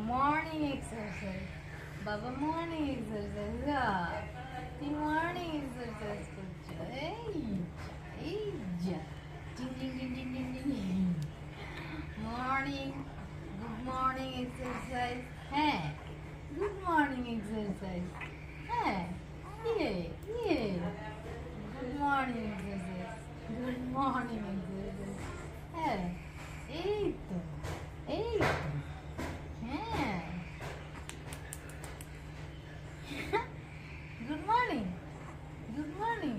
Morning exercise বাবা, morning exercise. তুই morning exercise করছো। এই যা টিং টিং টিং টিং টিং টিং। Morning, good morning exercise. হ্যাঁ, গুড মর্নিং এক্সারসাইজ। হ্যাঁ, ইয়ে ইয়ে good morning exercise, good morning exercise. হ্যাঁ, এই তো, এই তো। হ্যাঁ, গুড মর্নিং, গুড মর্নিং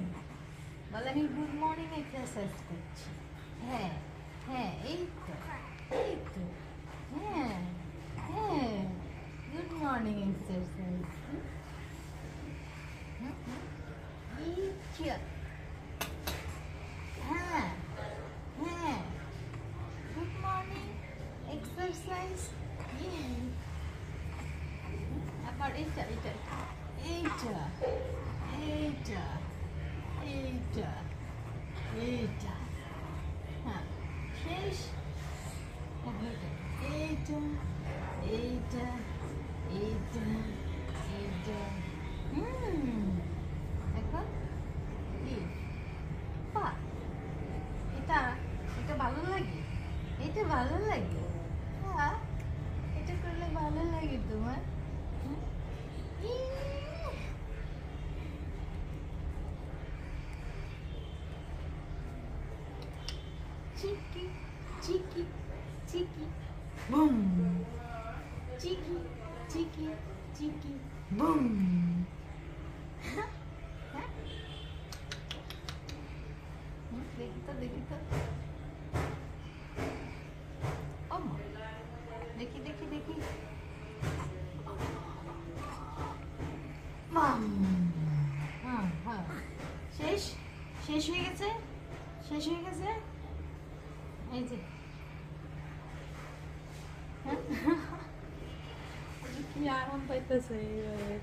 বলে। আমি গুড মর্নিং এক্সারসাইজ করছি। হ্যাঁ হ্যাঁ, এই তো, এই তো। হ্যাঁ হ্যাঁ, গুড মর্নিং এক্সারসাইজ। হ্যাঁ হ্যাঁ, গুড মর্নিং এক্সারসাইজ। আবার এইটা এইটা এইটা এইটা এইটা এইটা। হ্যাঁ, শেষ। এইটা এইটা এইটা এইটা। এখন কি পা, এটা এটা ভালো লাগে, এটা ভালো লাগে। হ্যাঁ, এটা করলে ভালো লাগে তোমার। চিকি চিকি চিকি বুম, চিকি চিকি চিকি বুম। দেখি তো, দেখি তো। ও মা, দেখি দেখি দেখি। মাম। হ্যাঁ হ্যাঁ, শেষ, শেষ হয়ে গেছে, শেষ হয়ে গেছে। এই যে কি আরাম পাইতেছে এইভাবে।